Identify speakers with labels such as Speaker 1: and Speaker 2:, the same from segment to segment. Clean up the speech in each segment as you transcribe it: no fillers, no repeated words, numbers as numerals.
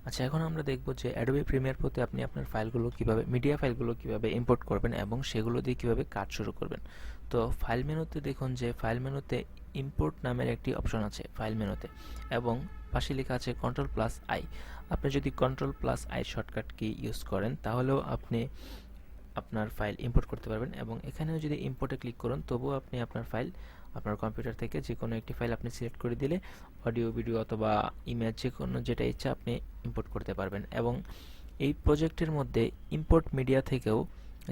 Speaker 1: আচ্ছা, এখন আমরা দেখব যে অ্যাডোবি প্রিমিয়ার প্রোতে আপনি আপনার ফাইলগুলো কিভাবে মিডিয়া ফাইলগুলো কিভাবে ইম্পোর্ট করবেন এবং সেগুলো দিয়ে কিভাবে কাজ শুরু করবেন। তো ফাইল মেনুতে দেখুন যে ফাইল মেনুতে ইম্পোর্ট নামের একটি অপশন আছে ফাইল মেনুতে, এবং পাশে লেখা আছে Ctrl+I। আপনি যদি Ctrl+I শর্টকাট কি ইউজ করেন তাহলেও আপনি আপনার ফাইল ইম্পোর্ট করতে পারবেন, এবং এখানেও যদি ইম্পোর্টে ক্লিক করুন তবুও আপনি আপনার ফাইল আপনার কম্পিউটার থেকে যে কোনো একটি ফাইল আপনি সিলেক্ট করে দিলে অডিও, ভিডিও অথবা ইমেজ যে কোনো যেটা ইচ্ছা আপনি ইম্পোর্ট করতে পারবেন। এবং এই প্রজেক্টের মধ্যে ইম্পোর্ট মিডিয়া থেকেও,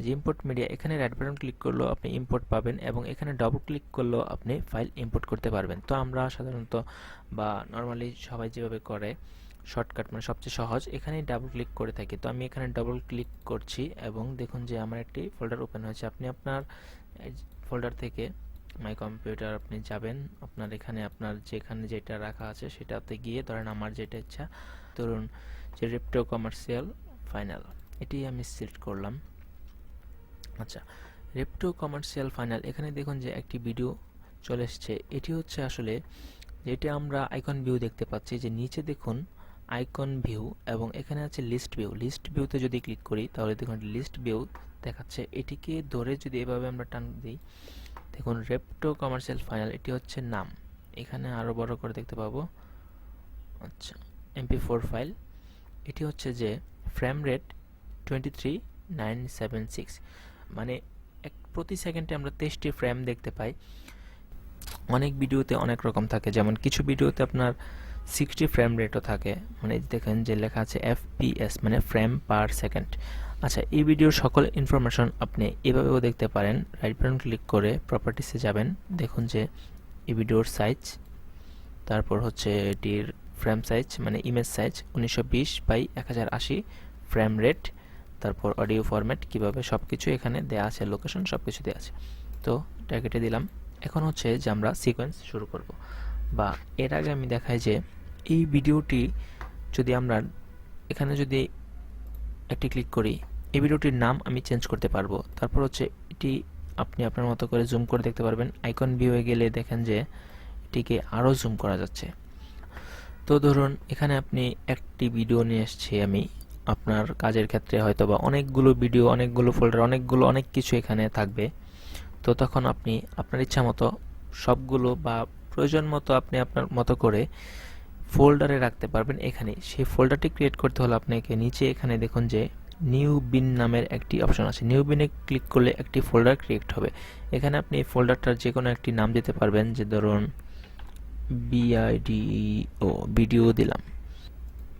Speaker 1: যে ইম্পোর্ট মিডিয়া, এখানে রাইট বাটন ক্লিক করলেও আপনি ইম্পোর্ট পাবেন এবং এখানে ডবল ক্লিক করলেও আপনি ফাইল ইম্পোর্ট করতে পারবেন। তো আমরা সাধারণত বা নর্মালি সবাই যেভাবে করে শর্টকাট মানে সবচেয়ে সহজ, এখানেই ডাবল ক্লিক করে থাকি। তো আমি এখানে ডাবল ক্লিক করছি এবং দেখুন যে আমার একটি ফোল্ডার ওপেন হয়েছে। আপনি আপনার ফোল্ডার থেকে মাই কম্পিউটার আপনি যাবেন, আপনার এখানে আপনার যেখানে যেটা রাখা আছে সেটাতে গিয়ে ধরেন আমার যেটা ইচ্ছা, ধরুন যে রেপটো কমার্শিয়াল ফাইনাল, এটি আমি সিলেক্ট করলাম। আচ্ছা, রেপটো কমার্শিয়াল ফাইনাল, এখানে দেখুন যে একটি ভিডিও চলে এসছে। এটি হচ্ছে আসলে যেটি আমরা আইকন ভিউ দেখতে পাচ্ছি, যে নিচে দেখুন আইকন ভিউ এবং এখানে আছে লিস্ট ভিউ। লিস্ট ভিউতে যদি ক্লিক করি তাহলে দেখুন লিস্ট ভিউ দেখাচ্ছে। এটিকে ধরে যদি এভাবে আমরা টান দিই, দেখুন রেপটো কমার্শিয়াল ফাইনাল, এটি হচ্ছে নাম। এখানে আরও বড় করে দেখতে পাবো। আচ্ছা, MP4 ফাইল, এটি হচ্ছে যে ফ্রেম রেট 23976, মানে প্রতি সেকেন্ডে আমরা 23টি ফ্রেম দেখতে পাই। অনেক ভিডিওতে অনেক রকম থাকে, যেমন কিছু ভিডিওতে আপনার 60 ফ্রেম রেটও থাকে, মানে দেখেন যে লেখা আছে FPS মানে ফ্রেম পার সেকেন্ড। আচ্ছা, এই ভিডিওর সকল ইনফরমেশন আপনি এভাবেও দেখতে পারেন। রাইট বাটন ক্লিক করে প্রপার্টিসে যাবেন, দেখুন যে এই ভিডিওর সাইজ, তারপর হচ্ছে এটির ফ্রেম সাইজ মানে image size 1920x1080, frame rate, তারপর অডিও ফরম্যাট কিভাবে, সব কিছু এখানে দেওয়া আছে, লোকেশন সব কিছু দেওয়া আছে। তো এটা কেটে দিলাম। এখন হচ্ছে যে আমরা সিকোয়েন্স শুরু করব, বা এর আগে আমি দেখাই যে এই ভিডিওটি যদি আমরা এখানে যদি একটি ক্লিক করি, এই ভিডিওটির নাম আমি চেঞ্জ করতে পারবো। তারপর হচ্ছে এটি আপনি আপনার মতো করে জুম করে দেখতে পারবেন। আইকন ভিউয়ে গেলে দেখেন যে এটিকে আরও জুম করা যাচ্ছে। তো ধরুন এখানে আপনি একটি ভিডিও নিয়ে এসেছি আমি, আপনার কাজের ক্ষেত্রে হয়তো বা অনেকগুলো ভিডিও, অনেকগুলো ফোল্ডার, অনেক কিছু এখানে থাকবে। তো তখন আপনি আপনার ইচ্ছা মতো সবগুলো বা প্রয়োজন মতো আপনি আপনার মতো করে ফোল্ডারে রাখতে পারবেন। এখানে সেই ফোল্ডারটি ক্রিয়েট করতে হলে আপনাকে নিচে এখানে দেখুন যে নিউ বিন নামের একটি অপশন আছে। নিউ বিনে ক্লিক করলে একটি ফোল্ডার ক্রিয়েট হবে। এখানে আপনি এই ফোল্ডারটার যে কোনো একটি নাম দিতে পারবেন, যে ধরুন BIDEO ভিডিও দিলাম,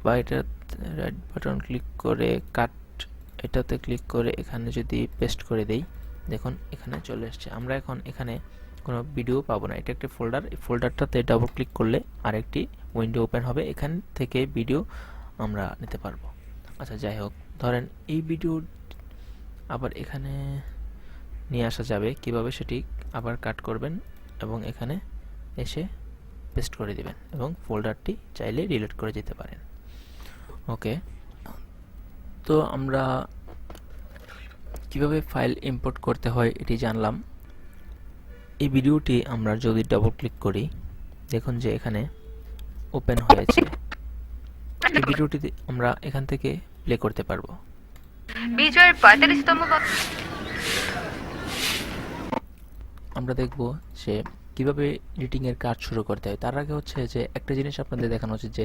Speaker 1: বা এটা রাইট বাটন ক্লিক করে কাট, এটাতে ক্লিক করে এখানে যদি পেস্ট করে দেই, দেখুন এখানে চলে এসছে। আমরা এখন এখানে কোনো ভিডিও পাবো না, এটা একটা ফোল্ডার। এই ফোল্ডারটাতে ডাবল ক্লিক করলে আরেকটি উইন্ডো ওপেন হবে, এখান থেকে ভিডিও আমরা নিতে পারবো। আচ্ছা, যাই হোক, ধরেন এই ভিডিও আবার এখানে নিয়ে আসা যাবে কিভাবে, সেটি আবার কাট করবেন এবং এখানে এসে পেস্ট করে দিবেন এবং ফোল্ডারটি চাইলে ডিলিট করে যেতে পারেন। ওকে, তো আমরা কিভাবে ফাইল ইম্পোর্ট করতে হয় এটি জানলাম। এই ভিডিওটি আমরা যদি ডাবল ক্লিক করি, দেখুন যে এখানে ওপেন হয়েছে। এই ভিডিওটি আমরা এখান থেকে প্লে করতে পারবো।
Speaker 2: বিজয়ের 45তম
Speaker 1: আমরা দেখব যে কিভাবে এডিটিং এর কাজ শুরু করতে হয়। তার আগে হচ্ছে যে একটা জিনিস আপনাদের দেখানো উচিত, যে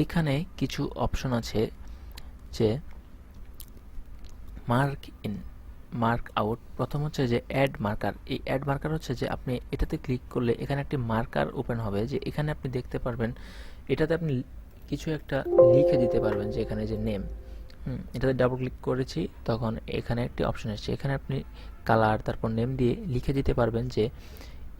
Speaker 1: এখানে কিছু অপশন আছে, যে মার্ক ইন, মার্ক আউট। প্রথম হচ্ছে যে অ্যাড মার্কার। এই অ্যাড মার্কার হচ্ছে যে আপনি এটাতে ক্লিক করলে এখানে একটি মার্কার ওপেন হবে, যে এখানে আপনি দেখতে পারবেন, এটাতে আপনি কিছু একটা লিখে দিতে পারবেন, যে এখানে যে নেম, এটাতে ডাবল ক্লিক করেছি তখন এখানে একটি অপশন এসেছে, এখানে আপনি কালার তারপর নেম দিয়ে লিখে দিতে পারবেন যে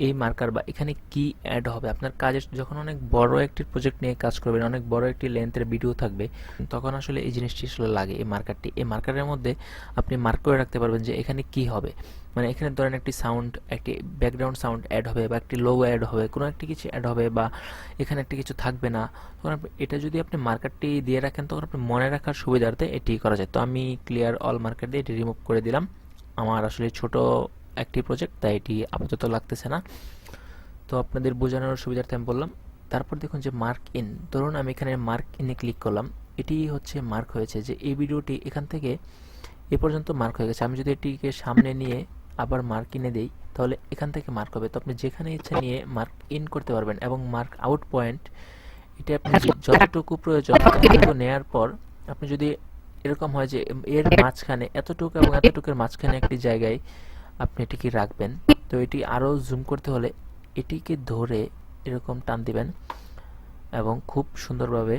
Speaker 1: এই মার্কার বা এখানে কি অ্যাড হবে। আপনার কাজের যখন অনেক বড় একটি প্রজেক্ট নিয়ে কাজ করবেন, অনেক বড় একটি লেন্থের ভিডিও থাকবে, তখন আসলে এই জিনিসটি আসলে লাগে, এই মার্কারটি। এই মার্কারের মধ্যে আপনি মার্ক করে রাখতে পারবেন যে এখানে কি হবে, মানে এখানে ধরেন একটি সাউন্ড, একটি ব্যাকগ্রাউন্ড সাউন্ড অ্যাড হবে, বা একটি লোগো অ্যাড হবে, কোনো একটি কিছু অ্যাড হবে, বা এখানে একটি কিছু থাকবে না। তখন এটা যদি আপনি মার্কারটি দিয়ে রাখেন তখন আপনি মনে রাখার সুবিধার্থে এটি করা যায়। তো আমি ক্লিয়ার অল মার্কার দিয়ে এটি রিমুভ করে দিলাম। আমার আসলে ছোট একটি প্রজেক্ট, তাই এটি আপাতত লাগতেছে না। তো আপনাদের বোঝানোর সুবিধার্থে আমি বললাম। তারপর দেখুন যে মার্ক ইন, ধরুন আমি এখানে মার্ক ইনে ক্লিক করলাম, এটি হচ্ছে মার্ক হয়েছে, যে এই ভিডিওটি এখান থেকে এ পর্যন্ত মার্ক হয়ে গেছে। আমি যদি এটিকে সামনে নিয়ে আবার মার্ক ইনে দেই, তাহলে এখান থেকে মার্ক হবে। তো আপনি যেখানে ইচ্ছা নিয়ে মার্ক ইন করতে পারবেন। এবং মার্ক আউট পয়েন্ট, এটা আপনি যতটুকু প্রয়োজন ততটুকু নেয়ার পর আপনি যদি এরকম হয় যে এর মাঝখানে এতটুকু এবং এতটুকুর মাঝখানে একটি জায়গায় আপনি এটিকে রাখবেন, তো এটি আরও জুম করতে হলে এটিকে ধরে এরকম টান দিবেন এবং খুব সুন্দরভাবে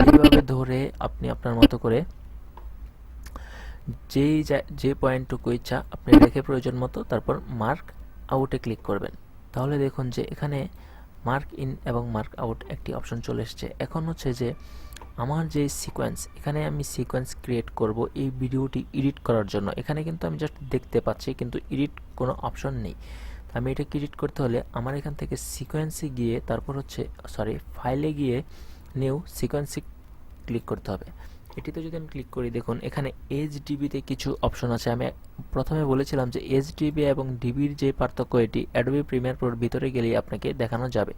Speaker 1: এইভাবে ধরে আপনি আপনার মতো করে যে পয়েন্টটুকু ইচ্ছা আপনি রেখে প্রয়োজন মতো তারপর মার্ক আউটে ক্লিক করবেন। তাহলে দেখুন যে এখানে মার্ক ইন এবং মার্ক আউট একটি অপশন চলে এসেছে। এখন হচ্ছে যে আমার যে সিকোয়েন্স, এখানে আমি সিকোয়েন্স ক্রিয়েট করব এই ভিডিওটি এডিট করার জন্য। এখানে কিন্তু আমি জাস্ট দেখতে পাচ্ছি, কিন্তু এডিট কোনো অপশন নেই। আমি এটাকে এডিট করতে হলে আমার এখান থেকে সিকোয়েন্সে গিয়ে তারপর হচ্ছে ফাইলে গিয়ে নিউ সিকোয়েন্সে ক্লিক করতে হবে। এটিতে যদি আমি ক্লিক করি, দেখুন এখানে এইচডিবিতে কিছু অপশন আছে। আমি প্রথমে বলেছিলাম যে এইচডিবি এবং ডিবির যে পার্থক্য, এটি অ্যাডোবি প্রিমিয়ার প্রোর ভিতরে গেলেই আপনাকে দেখানো যাবে।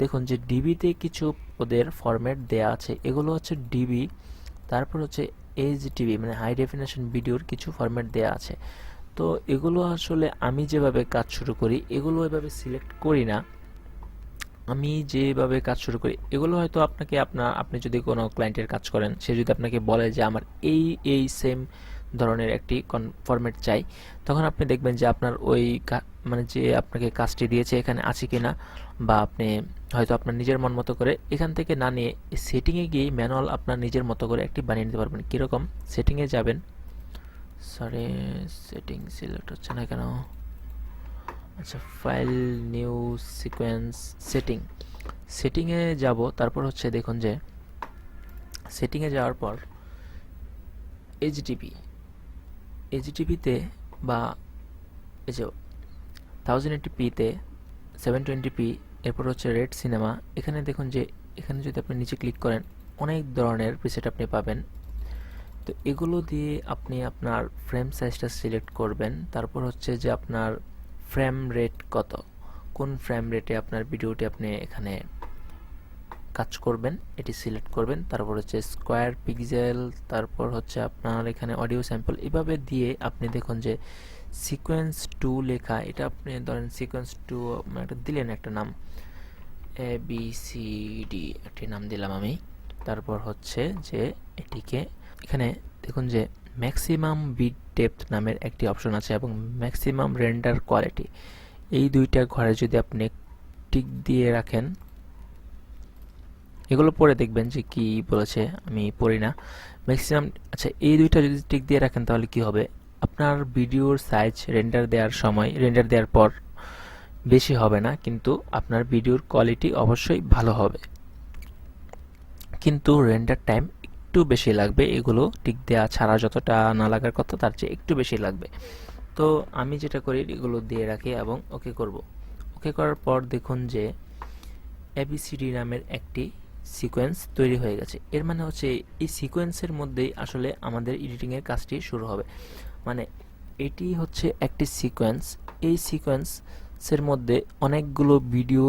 Speaker 1: দেখুন যে ডিবিতে কিছু ওদের ফরম্যাট দেয়া আছে, এগুলো হচ্ছে ডিবি, তারপর হচ্ছে এইচডিবি মানে হাই ডেফিনেশন ভিডিওর কিছু ফরম্যাট দেয়া আছে। তো এগুলো আসলে আমি যেভাবে কাজ শুরু করি এগুলো এভাবে সিলেক্ট করি না। আমি যেভাবে কাজ শুরু করি এগুলো হয়তো আপনি যদি কোনো ক্লায়েন্টের কাজ করেন, সে যদি আপনাকে বলে যে আমার এই সেম ধরনের একটি ফরম্যাট চাই, তখন আপনি দেখবেন যে আপনার ওই মানে যে আপনাকে কাজটি দিয়েছে এখানে আছে কিনা, বা আপনি হয়তো আপনার নিজের মন মতো করে এখান থেকে না নিয়ে সেটিংয়ে গিয়ে ম্যানুয়াল আপনার নিজের মতো করে একটি বানিয়ে নিতে পারবেন। কীরকম? সেটিংয়ে যাবেন, সেটিং সিলেক্ট হচ্ছে না কেন, আচ্ছা ফাইল, নিউ সিকোয়েন্স, সেটিংয়ে যাব। তারপর হচ্ছে দেখুন যে সেটিংয়ে যাওয়ার পর এইচডিপিতে বা এই যে 1080p-তে 720p, এরপর হচ্ছে রেড সিনেমা। এখানে দেখুন যে এখানে যদি আপনি নিচে ক্লিক করেন অনেক ধরনের প্রিসেট আপনি পাবেন। তো এগুলো দিয়ে আপনি আপনার ফ্রেম সাইজটা সিলেক্ট করবেন। তারপর হচ্ছে যে আপনার ফ্রেম রেট কত, কোন ফ্রেম রেটে আপনার ভিডিওটি আপনি এখানে কাজ করবেন এটি সিলেক্ট করবেন। তারপর হচ্ছে স্কোয়ার পিক্সেল, তারপর হচ্ছে আপনার এখানে অডিও স্যাম্পল, এভাবে দিয়ে আপনি দেখুন যে সিকোয়েন্স 2 লেখা, এটা আপনি ধরেন সিকোয়েন্স 2 একটা দিলেন, একটা নাম ABCD একটি নাম দিলাম আমি। তারপর হচ্ছে যে এটিকে এখানে দেখুন যে ম্যাক্সিমাম বিট ডেপথ নামের একটি অপশন আছে এবং ম্যাক্সিমাম রেন্ডার কোয়ালিটি, এই দুইটা ঘরে যদি আপনি টিক দিয়ে রাখেন, এগুলো পরে দেখবেন যে কি বলেছে, আমি পড়ি না ম্যাক্সিমাম। আচ্ছা, এই দুইটা যদি টিক দিয়ে রাখেন তাহলে কি হবে, আপনার ভিডিওর সাইজ রেন্ডার দেওয়ার পর বেশি হবে না, কিন্তু আপনার ভিডিওর কোয়ালিটি অবশ্যই ভালো হবে, কিন্তু রেন্ডার টাইম একটু বেশি লাগবে। এগুলো টিক দেওয়া ছাড়া যতটা না লাগার কথা তার চেয়ে একটু বেশি লাগবে। তো আমি যেটা করি এগুলো দিয়ে রাখি এবং ওকে করব। ওকে করার পর দেখুন যে ABCD নামের একটি সিকোয়েন্স তৈরি হয়ে গেছে। এর মানে হচ্ছে এই সিকোয়েন্সের মধ্যেই আসলে আমাদের এডিটিংয়ের কাজটি শুরু হবে। মানে এটি হচ্ছে একটি সিকোয়েন্স, এই সিকোয়েন্সের মধ্যে অনেকগুলো ভিডিও,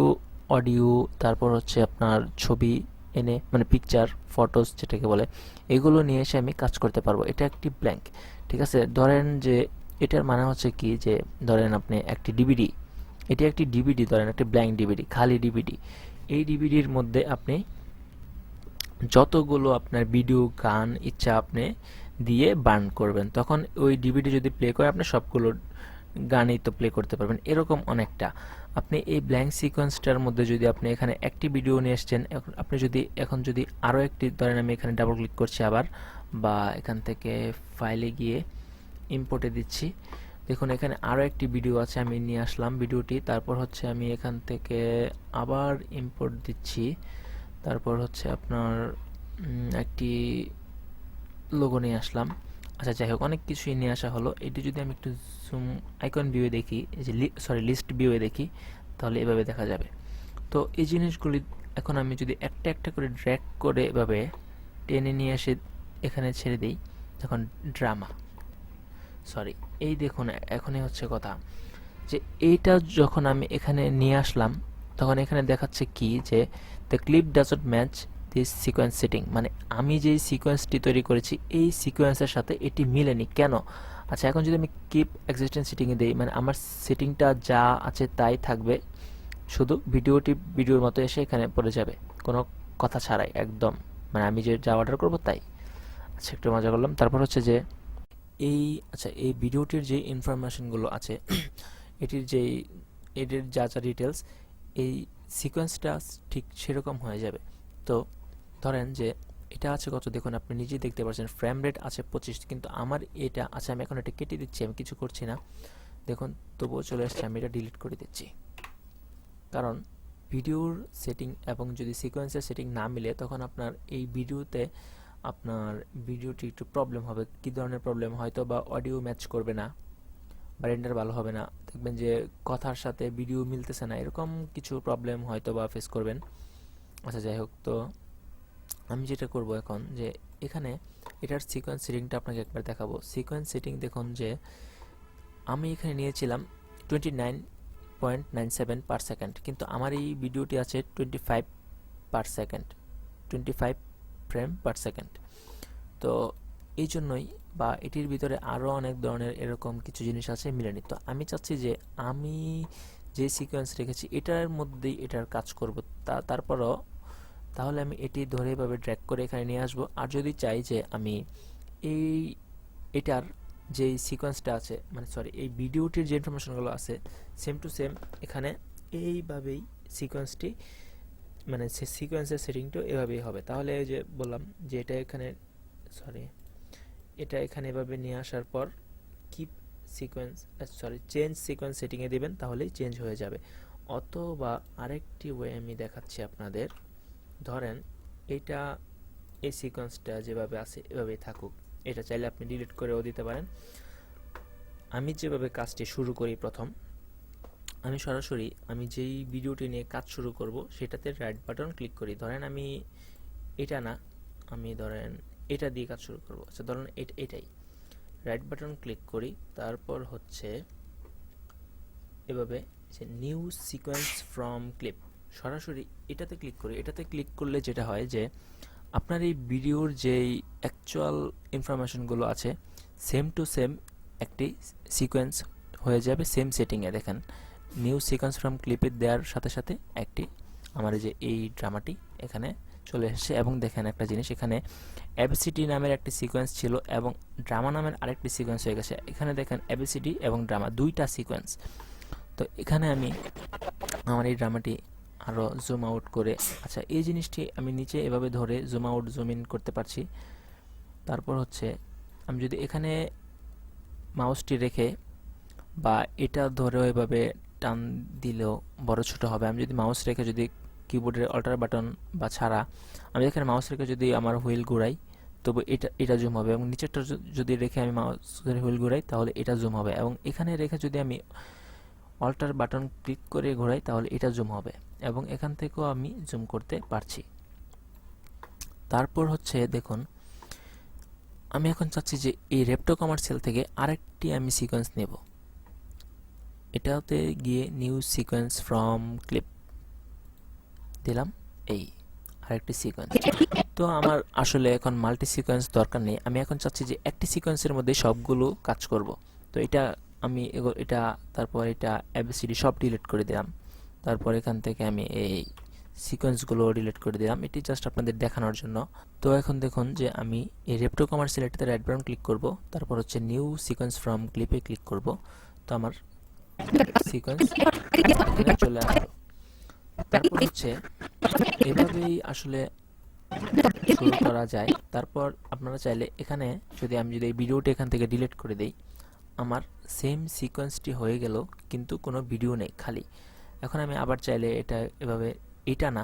Speaker 1: অডিও, তারপর হচ্ছে আপনার ছবি এনে মানে পিকচার, ফটোস যেটাকে বলে, এগুলো নিয়ে এসে আমি কাজ করতে পারবো। এটা একটি ব্ল্যাঙ্ক, ঠিক আছে? ধরেন যে এটার মানে হচ্ছে কি, যে ধরেন আপনি একটি ডিভিডি, এটি একটি ডিভিডি, ধরেন একটি ব্ল্যাঙ্ক ডিভিডি, খালি ডিভিডি। এই ডিভিডির মধ্যে আপনি যতগুলো আপনার ভিডিও, গান ইচ্ছা আপনি দিয়ে বার্ন করবেন, তখন ওই ডিভিডি যদি প্লে করে আপনি সবগুলো গানই তো প্লে করতে পারবেন। এরকম অনেকটা আপনি এই ব্ল্যাঙ্ক সিকোয়েন্সটার মধ্যে যদি আপনি এখানে একটি ভিডিও নিয়ে এসছেন, আপনি যদি এখন যদি আরও একটি, ধরেন আমি এখানে ডাবল ক্লিক করছি আবার, বা এখান থেকে ফাইলে গিয়ে ইম্পোর্টে দিচ্ছি, দেখুন এখানে আরও একটি ভিডিও আছে, আমি নিয়ে আসলাম ভিডিওটি। তারপর হচ্ছে আমি এখান থেকে আবার ইম্পোর্ট দিচ্ছি, তারপর হচ্ছে আপনার একটি লোগো নিয়ে আসলাম। আচ্ছা যাই হোক, অনেক কিছুই নিয়ে আসা হলো। এটি যদি আমি একটু জুম আইকন ভিউয়ে দেখি, এই যে লিস্ট ভিউয়ে দেখি, তাহলে এভাবে দেখা যাবে। তো এই জিনিসগুলি এখন আমি যদি একটা একটা করে ড্র্যাগ করে এভাবে টেনে নিয়ে এসে এখানে ছেড়ে দিই, তখন এই দেখুন এখনই হচ্ছে কথা, যে এইটা যখন আমি এখানে নিয়ে আসলাম তখন এখানে দেখাচ্ছে কি, যে the clip doesn't match this sequence setting, মানে আমি যেই সিকোয়েন্সটি তৈরি করেছি এই সিকোয়েন্সের সাথে এটি মিলেনি কেন। আচ্ছা, এখন যদি আমি কিপ এক্সিস্টেন্ট সেটিংয়ে দিই, মানে আমার সেটিংটা যা আছে তাই থাকবে, শুধু ভিডিওটি ভিডিওর মতো এসে এখানে পড়ে যাবে কোনো কথা ছাড়াই একদম, মানে আমি যে যা অর্ডার করব তাই। আচ্ছা, একটু মজা করলাম। তারপর হচ্ছে যে এই ভিডিওটির যে ইনফরমেশনগুলো আছে এটির যা যা ডিটেলস, এই সিকোয়েন্সটা ঠিক সেরকম হয়ে যাবে। তো ধরেন যে এটা আছে কত, দেখুন আপনি নিজেই দেখতে পাচ্ছেন ফ্রেম রেট আছে 25, কিন্তু আমার এটা আছে, আমি এখন এটা কেটে দিচ্ছি, আমি কিছু করছি না, দেখুন তবুও চলে আসছে, আমি এটা ডিলিট করে দিচ্ছি। কারণ ভিডিওর সেটিং এবং যদি সিকোয়েন্সের সেটিং না মিলে তখন আপনার এই ভিডিওতে আপনার ভিডিওটি একটু প্রবলেম হবে। কী ধরনের প্রবলেম? হয়তো বা অডিও ম্যাচ করবে না বা রেন্ডার ভালো হবে না, দেখবেন যে কথার সাথে ভিডিও মিলতেছে না, এরকম কিছু প্রবলেম হয়তো বা ফেস করবেন। আচ্ছা, যাই হোক, তো আমি যেটা করব এখন যে এখানে এটার সিকোয়েন্স সেটিংটা আপনাকে একবার দেখাবো। সিকোয়েন্স সেটিং দেখুন যে আমি এখানে নিয়েছিলাম 29.97 পার সেকেন্ড, কিন্তু আমার এই ভিডিওটি আছে 25 per second, 25 frame per second. তো এই জন্যই বা এটির ভিতরে আরও অনেক ধরনের এরকম কিছু জিনিস আছে মিলেনি। তো আমি চাচ্ছি যে আমি যে সিকোয়েন্স রেখেছি এটার মধ্যেই এটার কাজ করব, তারপরও তাহলে আমি এটি ধরে এভাবে ড্র্যাগ করে এখানে নিয়ে আসব। আর যদি চাই যে আমি এই এটার যে সিকোয়েন্সটা আছে, মানে সরি এই ভিডিওটির যে ইনফরমেশনগুলো আছে সেম টু সেম এখানে এইভাবেই সিকোয়েন্সটি, মানে সিকোয়েন্সের সেটিংটা এভাবেই হবে। তাহলে এই যে বললাম যে এটা এখানে এটা এখানে এভাবে নিয়ে আসার পর কিপ সিকোয়েন্স চেঞ্জ সিকোয়েন্স সেটিংয়ে দেবেন, তাহলেই চেঞ্জ হয়ে যাবে। অথবা আরেকটি ওয়ে আমি দেখাচ্ছি আপনাদের, ধরেন এটা এই সিকোয়েন্সটা যেভাবে আছে এভাবেই থাকুক, এটা চাইলে আপনি ডিলিট করেও দিতে পারেন। আমি যেভাবে কাজটি শুরু করি, প্রথম আমি সরাসরি আমি যেই ভিডিওটি নিয়ে কাজ শুরু করব সেটাতে রাইট বাটন ক্লিক করি। ধরেন আমি এটা না, আমি ধরেন এটা দিয়ে কাজ শুরু করব। আচ্ছা, ধরেন এটাই রাইট বাটন ক্লিক করি, তারপর হচ্ছে এভাবে যে নিউ সিকোয়েন্স ফ্রম ক্লিপ, সরাসরি এটাতে ক্লিক করি। এটাতে ক্লিক করলে যেটা হয় যে আপনার এই ভিডিওর যেই অ্যাকচুয়াল ইনফরমেশনগুলো আছে সেম টু সেম একটি সিকোয়েন্স হয়ে যাবে সেম সেটিংয়ে। দেখেন নিউ সিকোয়েন্স ফ্রম ক্লিপে দেওয়ার সাথে সাথে একটি আমার যে এই ড্রামাটি এখানে চলে এসেছে। এবং দেখেন একটা জিনিস, এখানে এবিসিডি নামের একটি সিকোয়েন্স ছিল এবং ড্রামা নামের আরেকটি সিকোয়েন্স হয়ে গেছে। এখানে দেখেন এবিসিডি এবং ড্রামা দুইটা সিকোয়েন্স। তো এখানে আমি আমার এই ড্রামাটি আরও জুম আউট করে, আচ্ছা এই জিনিসটি আমি নিচে এভাবে ধরে জুম আউট জুম ইন করতে পারছি। তারপর হচ্ছে আমি যদি এখানে মাউসটি রেখে বা এটা ধরেও এভাবে টান দিলেও বড় ছোট হবে। আমি যদি মাউস রেখে যদি কিবোর্ডের অল্টার বাটন বা ছাড়া আমি এখানে মাউস রেখে যদি আমার হুইল ঘুরাই তবে এটা জুম হবে, এবং নিচেরটা যদি রেখে আমি মাউসের হুইল ঘুরাই তাহলে এটা জুম হবে, এবং এখানে রেখে যদি আমি অল্টার বাটন ক্লিক করে ঘোরাই তাহলে এটা জুম হবে, এবং এখান থেকেও আমি জুম করতে পারছি। তারপর হচ্ছে দেখুন আমি এখন চাচ্ছি যে এই রেপ্টো কমার্শিয়াল থেকে আরেকটি আমি সিকোয়েন্স নেব। এটাতে গিয়ে নিউ সিকোয়েন্স ফ্রম ক্লিপ দিলাম, এই আরেকটি সিকোয়েন্স। তো আমার আসলে এখন মাল্টি সিকোয়েন্স দরকার নেই, আমি এখন চাচ্ছি যে একটি সিকোয়েন্সের মধ্যে সবগুলো কাজ করব। তো এটা আমি এটা তারপর এটা এবিসিডি সব ডিলিট করে দিলাম, তারপর এখান থেকে আমি এই সিকোয়েন্সগুলো ডিলিট করে দিলাম, এটি জাস্ট আপনাদের দেখানোর জন্য। তো এখন দেখুন যে আমি এই রেপ্টো কমার্শিয়াল এটাতে রাইট বাটন ক্লিক করব, তারপর হচ্ছে নিউ সিকোয়েন্স ফ্রম ক্লিপে ক্লিক করব। তো আমার সিকোয়েন্স এখানে চলে আসলো। তারপর হচ্ছে এভাবেই আসলে শুরু করা যায়। তারপর আপনারা চাইলে এখানে আমি যদি এই ভিডিওটি এখান থেকে ডিলিট করে দেই, আমার সেম সিকোয়েন্সটি হয়ে গেল কিন্তু কোনো ভিডিও নেই, খালি। এখন আমি আবার চাইলে এটা এভাবে, এটা না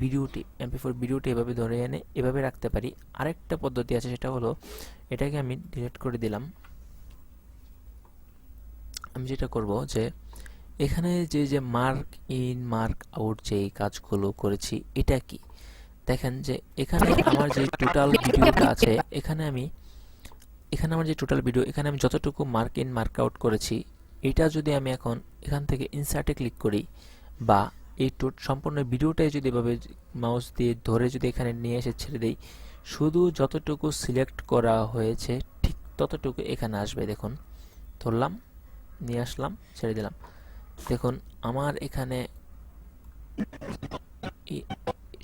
Speaker 1: ভিডিওটি MP4 ভিডিওটি এভাবে ধরে এনে এভাবে রাখতে পারি। আরেকটা পদ্ধতি আছে, সেটা হলো এটাকে আমি ডিলিট করে দিলাম। আমি যেটা করব যে এখানে যে মার্ক ইন মার্ক আউট যে কাজগুলো করেছি এটা কি দেখেন যে এখানে আমার যে টোটাল ভিডিওটা আছে এখানে আমার যে টোটাল ভিডিও এখানে আমি যতটুকু মার্ক ইন মার্ক আউট করেছি এটা যদি আমি এখন এখান থেকে ইনসার্টে ক্লিক করি বা এই সম্পূর্ণ ভিডিওটাই যদি এভাবে মাউস দিয়ে ধরে যদি এখানে নিয়ে এসে ছেড়ে দেই, শুধু যতটুকু সিলেক্ট করা হয়েছে ঠিক ততটুকু এখানে আসবে। দেখুন, ধরলাম, নিয়ে আসলাম, ছেড়ে দিলাম। দেখুন আমার এখানে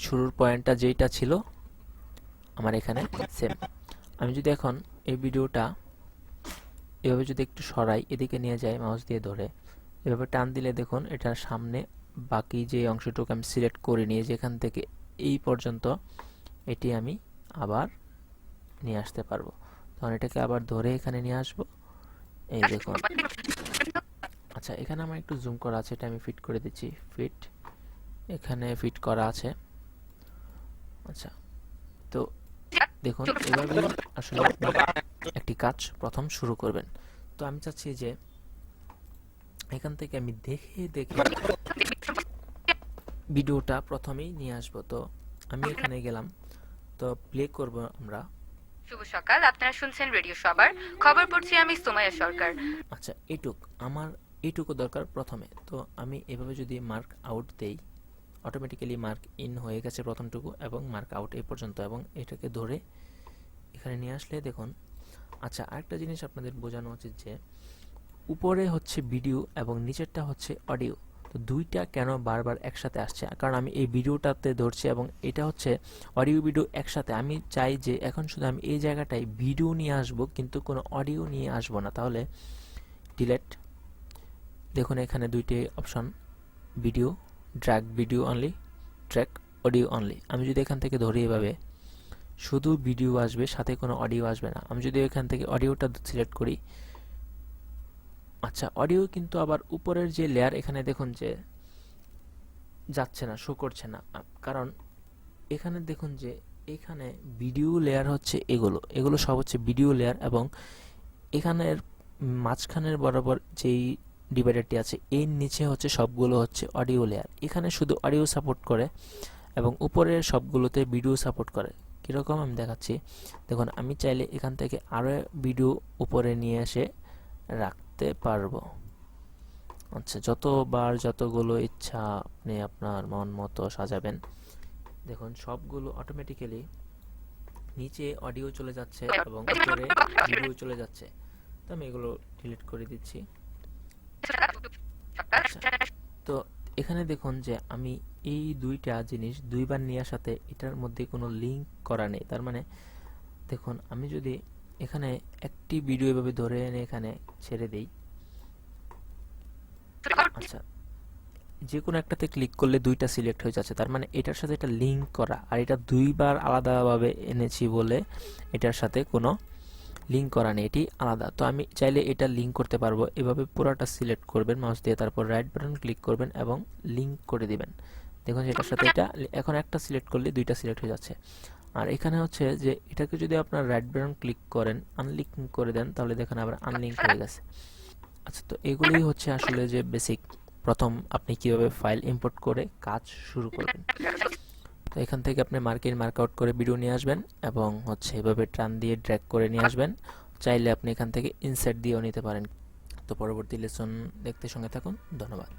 Speaker 1: শুরুর পয়েন্টটা যেটা ছিল আমার এখানে সেম। আমি যদি এখন এই ভিডিওটা এভাবে যদি একটু সরাই, এদিকে নিয়ে যাই মাউস দিয়ে ধরে, এভাবে টান দিলে দেখুন এটার সামনে বাকি যে অংশটুকু আমি সিলেক্ট করে নিয়ে যেখান থেকে এই পর্যন্ত এটি আমি আবার নিয়ে আসতে পারবো। তখন এটাকে আবার ধরে এখানে নিয়ে আসবো। এই দেখুন, আচ্ছা এখানে আমার একটু জুম করা আছে, এটা আমি ফিট করে দিচ্ছি। ফিট, এখানে ফিট করা আছে। আচ্ছা, তো দেখুন এভাবে আসলে আপনি একটি কাজ প্রথম শুরু করবেন। তো আমি চাচ্ছি যে এখান থেকে আমি দেখে দেখে ভিডিওটা প্রথমেই নিয়ে আসবো। তো আমি এখানে গেলাম, তো প্লে করব আমরা।
Speaker 2: শুভ সকাল, আপনারা শুনছেন রেডিও সবার খবর, পড়ছি আমি সুমাইয়া সরকার।
Speaker 1: আচ্ছা, আমার এইটুকু দরকার প্রথমে। তো আমি এভাবে যদি মার্ক আউট দেই, অটোমেটিক্যালি মার্ক ইন হয়ে গেছে প্রথমটুকু এবং মার্ক আউট এই পর্যন্ত, এবং এটাকে ধরে এখানে নিয়ে আসলে দেখুন। আচ্ছা, আরেকটা জিনিস আপনাদের বোঝানো উচিত যে উপরে হচ্ছে ভিডিও এবং নিচেরটা হচ্ছে অডিও। তো দুইটা কেন বারবার একসাথে আসছে, কারণ আমি এই ভিডিওটাতে ধরছি এবং এটা হচ্ছে অডিও ভিডিও একসাথে। আমি চাই যে এখন শুধু আমি এই জায়গাটায় ভিডিও নিয়ে আসব, কিন্তু কোনো অডিও নিয়ে আসব না। তাহলে ডিলেট, দেখুন এখানে দুইটি option, video, drag video only, track audio only. আমি যদি এখান থেকে ধরি এভাবে, শুধু ভিডিও আসবে, সাথে কোনো অডিও আসবে না। আমি যদি এখান থেকে অডিওটা সিলেক্ট করি, আচ্ছা অডিও কিন্তু আবার উপরের যে লেয়ার এখানে দেখুন যে যাচ্ছে না, শো করছে না, কারণ এখানে দেখুন যে এখানে ভিডিও লেয়ার হচ্ছে এগুলো সব হচ্ছে ভিডিও লেয়ার, এবং এখানের মাঝখানের বরাবর যেই ডিভাইডারটি আছে এর নিচে হচ্ছে সবগুলো হচ্ছে অডিও লেয়ার। এখানে শুধু অডিও সাপোর্ট করে এবং উপরের সবগুলোতে ভিডিও সাপোর্ট করে। কীরকম আমি দেখাচ্ছি, দেখুন আমি চাইলে এখান থেকে আরও ভিডিও উপরে নিয়ে এসে রাখতে পারবো। আচ্ছা, যতগুলো ইচ্ছা আপনি আপনার মন মতো সাজাবেন। দেখুন সবগুলো অটোমেটিক্যালি নিচে অডিও চলে যাচ্ছে এবং উপরে ভিডিও চলে যাচ্ছে। তো আমি এগুলো ডিলিট করে দিচ্ছি। আচ্ছা, তো এখানে দেখুন যে আমি এই দুইটা জিনিস দুইবার নেওয়ার সাথে এটার মধ্যে কোনো লিঙ্ক করা নেই। তার মানে দেখুন আমি যদি এখানে একটি ভিডিও এভাবে ধরে এনে এখানে ছেড়ে দেই, আচ্ছা যে কোনো একটাতে ক্লিক করলে দুইটা সিলেক্ট হয়ে যাচ্ছে, তার মানে এটার সাথে এটা লিঙ্ক করা। আর এটা দুইবার আলাদাভাবে এনেছি বলে এটার সাথে কোনো লিঙ্ক করা নেই, এটি আলাদা। তো আমি চাইলে এটা লিঙ্ক করতে পারবো। এভাবে পুরোটা সিলেক্ট করবেন মাউস দিয়ে, তারপর রাইট বাটন ক্লিক করবেন এবং লিঙ্ক করে দিবেন। দেখুন এটার সাথে এটা এখন একটা সিলেক্ট করলে দুইটা সিলেক্ট হয়ে যাচ্ছে। আর এখানে হচ্ছে যে এটাকে যদি আপনার রাইট বাটন ক্লিক করেন আনলিঙ্ক করে দেন, তাহলে দেখুন আবার আনলিঙ্ক হয়ে গেছে। আচ্ছা, তো এগুলোই হচ্ছে আসলে যে বেসিক, প্রথম আপনি কিভাবে ফাইল ইম্পোর্ট করে কাজ শুরু করবেন। তো এখান থেকে আপনি মার্ক আউট করে ভিডিও নিয়ে আসবেন এবং হচ্ছে এভাবে টান দিয়ে ড্র্যাগ করে নিয়ে আসবেন। চাইলে আপনি এখান থেকে ইনসার্ট দিয়েও নিতে পারেন। তো পরবর্তী লেসন দেখতে সঙ্গে থাকুন। ধন্যবাদ।